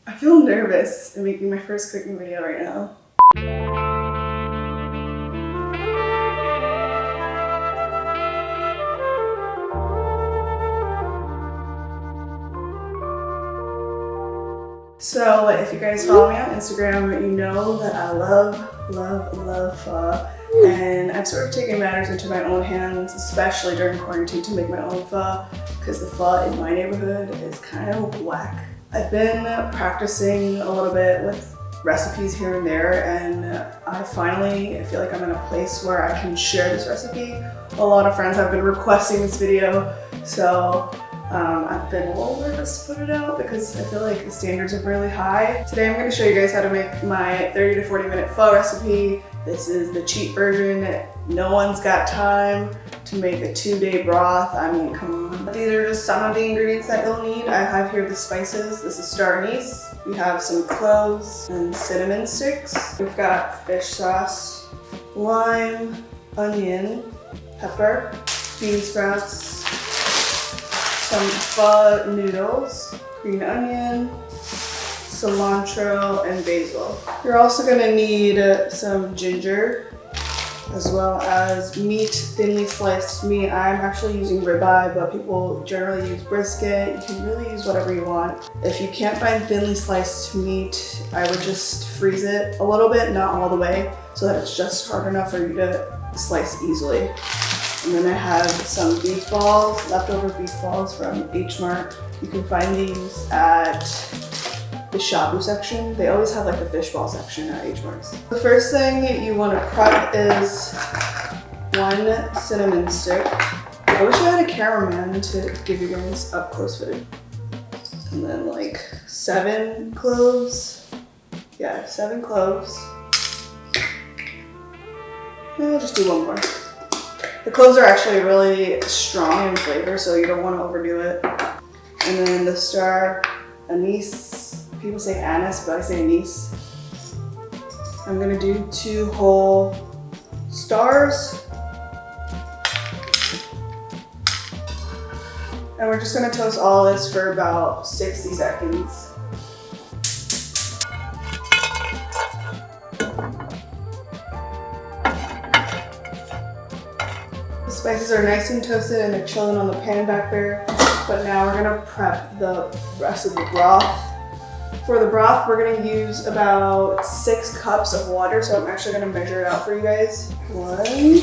I feel nervous in making my first cooking video right now. So if you guys follow me on Instagram, you know that I love pho. And I've sort of taken matters into my own hands, especially during quarantine, to make my own pho, because the pho in my neighborhood is kind of whack. I've been practicing a little bit with recipes here and there, and I feel like I'm in a place where I can share this recipe. A lot of friends have been requesting this video, so I've been a little nervous to put it out because I feel like the standards are really high. Today I'm going to show you guys how to make my 30 to 40 minute pho recipe. This is the cheap version. No one's got time to make a 2-day broth. I mean, come on. These are just some of the ingredients that you'll need. I have here the spices. This is star anise. We have some cloves and cinnamon sticks. We've got fish sauce, lime, onion, pepper, bean sprouts, some pho noodles, green onion, cilantro, and basil. You're also gonna need some ginger, as well as meat, thinly sliced meat. I'm actually using ribeye, but people generally use brisket. You can really use whatever you want. If you can't find thinly sliced meat, I would just freeze it a little bit, not all the way, so that it's just hard enough for you to slice easily. And then I have some beef balls, leftover beef balls from H Mart. You can find these at the shabu section. They always have like the fish ball section at H Mart's. The first thing you want to prep is 1 cinnamon stick. I wish I had a cameraman to give you guys up close footage. And then like 7 cloves. Yeah, 7 cloves. And I'll just do 1 more. The cloves are actually really strong in flavor, so you don't want to overdo it. And then the star anise. People say anise, but I say anise. I'm gonna do 2 whole stars. And we're just gonna toast all this for about 60 seconds. The spices are nice and toasted and they're chilling on the pan back there. But now we're gonna prep the rest of the broth. For the broth, we're gonna use about 6 cups of water, so I'm actually gonna measure it out for you guys. 1, 2,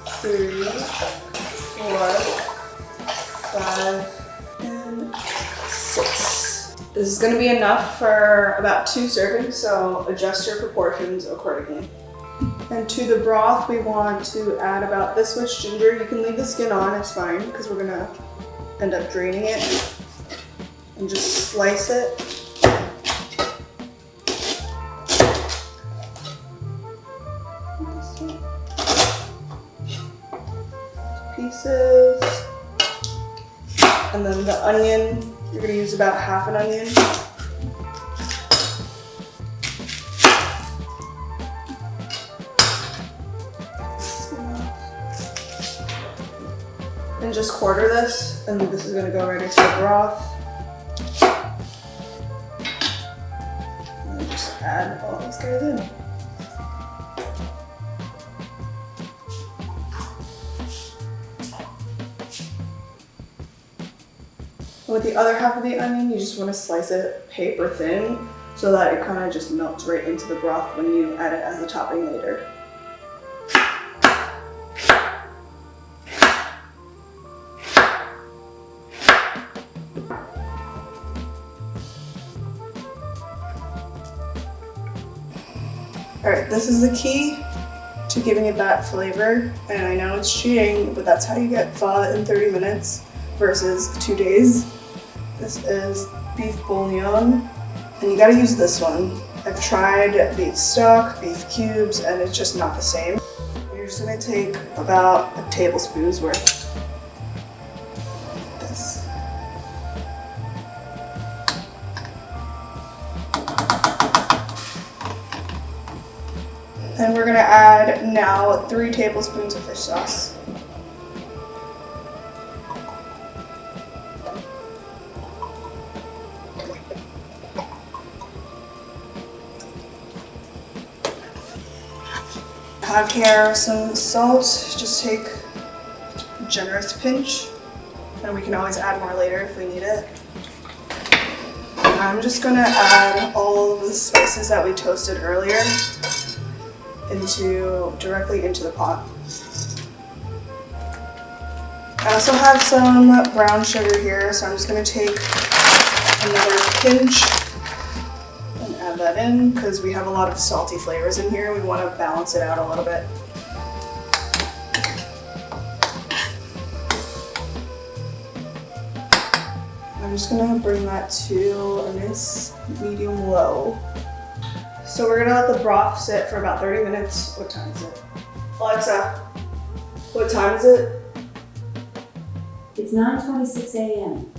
3, 4, 5, and 6. This is gonna be enough for about 2 servings, so adjust your proportions accordingly. And to the broth, we want to add about this much ginger. You can leave the skin on, it's fine, because we're gonna end up draining it. And just slice it. Pieces. And then the onion, you're gonna use about half an onion. And just quarter this, and this is gonna go right into the broth. Add all these guys in. With the other half of the onion, you just want to slice it paper thin so that it kind of just melts right into the broth when you add it as a topping later. Alright, this is the key to giving it that flavor, and I know it's cheating, but that's how you get pho in 30 minutes versus 2 days. This is beef bouillon, and you gotta use this one. I've tried beef stock, beef cubes, and it's just not the same. You're just gonna take about a tablespoon's worth. Like this. And we're gonna add now 3 tablespoons of fish sauce. have here some salt. Just take a generous pinch, and we can always add more later if we need it. I'm just gonna add all of the spices that we toasted earlier directly into the pot. I also have some brown sugar here, so I'm just gonna take another pinch and add that in because we have a lot of salty flavors in here. We want to balance it out a little bit. I'm just gonna bring that to a nice medium low. So we're gonna let the broth sit for about 30 minutes. What time is it? Alexa, what time is it? It's 9:26 a.m.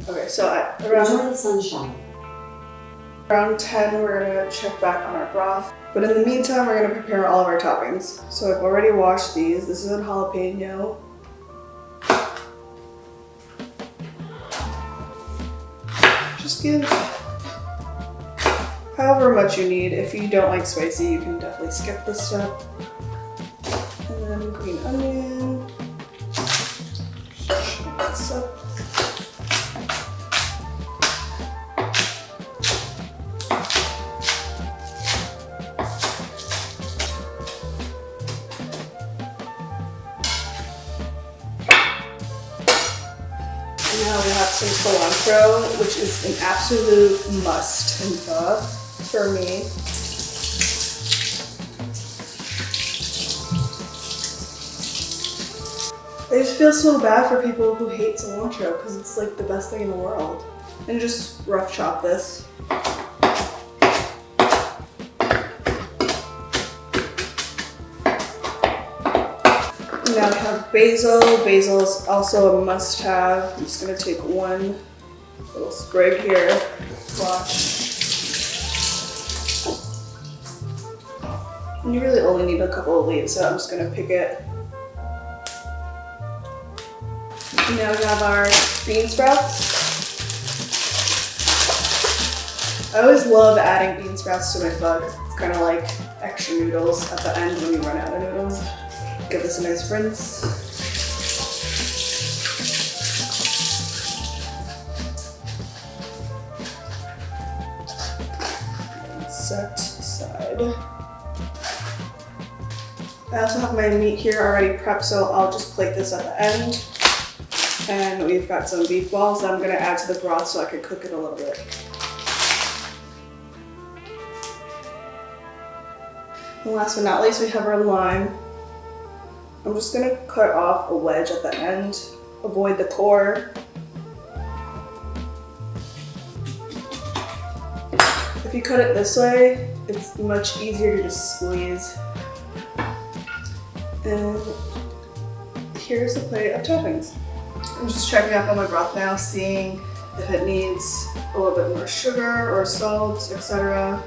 Okay, so Enjoy the sunshine. around 10, we're gonna check back on our broth. But in the meantime, we're gonna prepare all of our toppings. So I've already washed these. This is a jalapeno. Just give however much you need. If you don't like spicy, you can definitely skip this step. And then green onion. This up. Now we have some cilantro, which is an absolute must in pho for me. I just feel so bad for people who hate cilantro because it's like the best thing in the world. And just rough chop this. Now we have basil. Basil is also a must-have. I'm just gonna take one little sprig here. Watch. And you really only need a couple of leaves, so I'm just gonna pick it. Now we have our bean sprouts. I always love adding bean sprouts to my pho. It's kind of like extra noodles at the end when you run out of noodles. Give this a nice rinse. Set aside. I also have my meat here already prepped, so I'll just plate this at the end. And we've got some beef balls that I'm gonna add to the broth so I can cook it a little bit. And last but not least, we have our lime. I'm just gonna cut off a wedge at the end, avoid the core. If you cut it this way, it's much easier to just squeeze. And here's the plate of toppings. I'm just checking up on my broth now, seeing if it needs a little bit more sugar or salt, etc.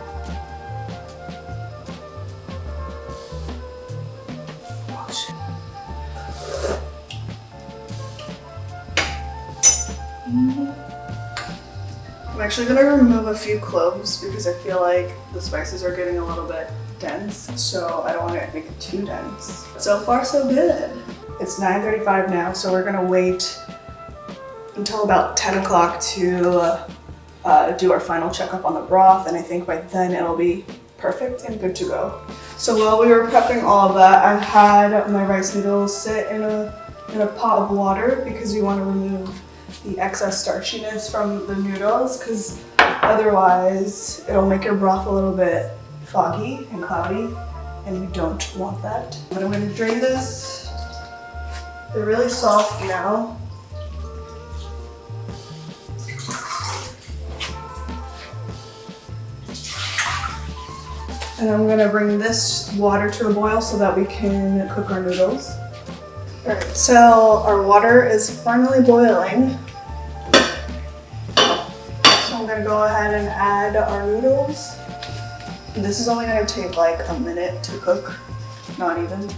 I'm actually gonna remove a few cloves because I feel like the spices are getting a little bit dense, so I don't want to make it too dense. So far, so good. It's 9:35 now, so we're gonna wait until about 10 o'clock to do our final checkup on the broth, and I think by then it'll be perfect and good to go. So while we were prepping all of that, I had my rice noodles sit in a pot of water because we want to remove the excess starchiness from the noodles, because otherwise it'll make your broth a little bit foggy and cloudy, and you don't want that. But I'm going to drain this. They're really soft now. And I'm going to bring this water to a boil so that we can cook our noodles. Alright, so our water is finally boiling. So I'm going to go ahead and add our noodles. This is only going to take like a minute to cook, not even.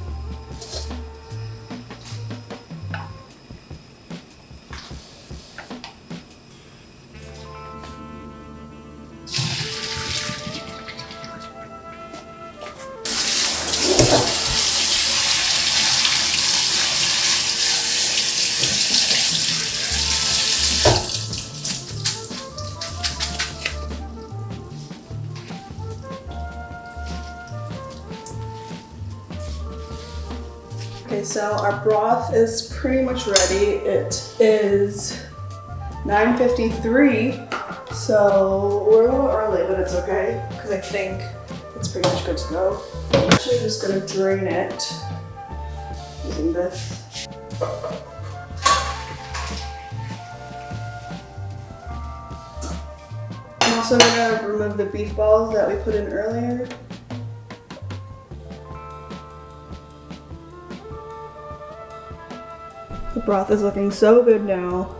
Okay, so our broth is pretty much ready. It is 9:53, so we're a little early, but it's okay because I think it's pretty much good to go. I'm actually just gonna drain it using this. I'm also gonna remove the beef balls that we put in earlier. The broth is looking so good now.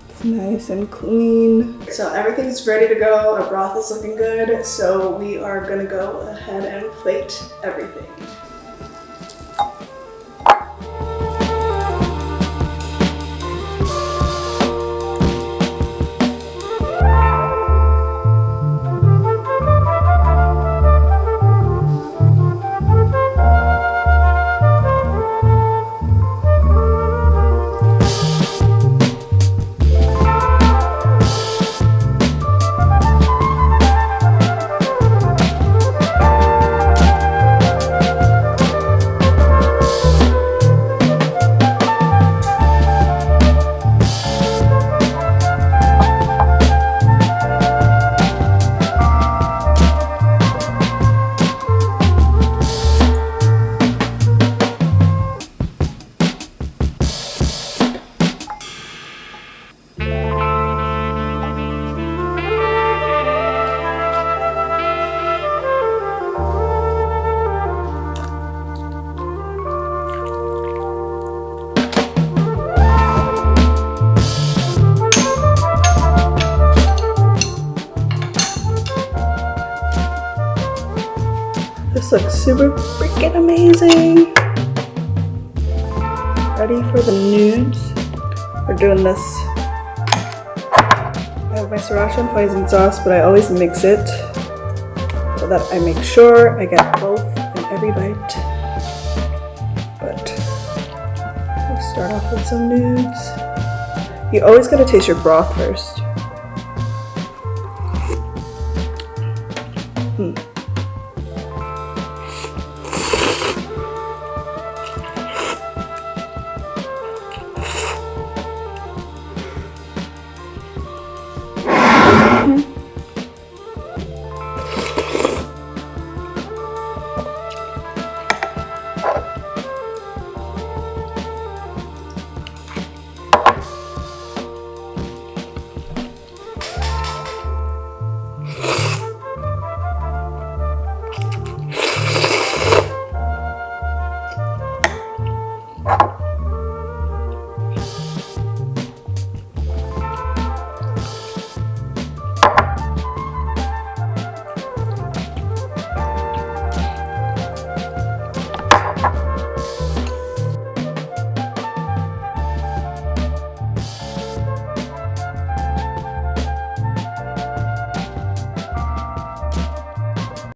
It's nice and clean. So everything's ready to go. Our broth is looking good. So we are gonna go ahead and plate everything. This looks super freaking amazing. Ready for the nudes? We're doing this. I have my sriracha and hoisin sauce, but I always mix it so that I make sure I get both in every bite. But we'll start off with some nudes. You always gotta taste your broth first.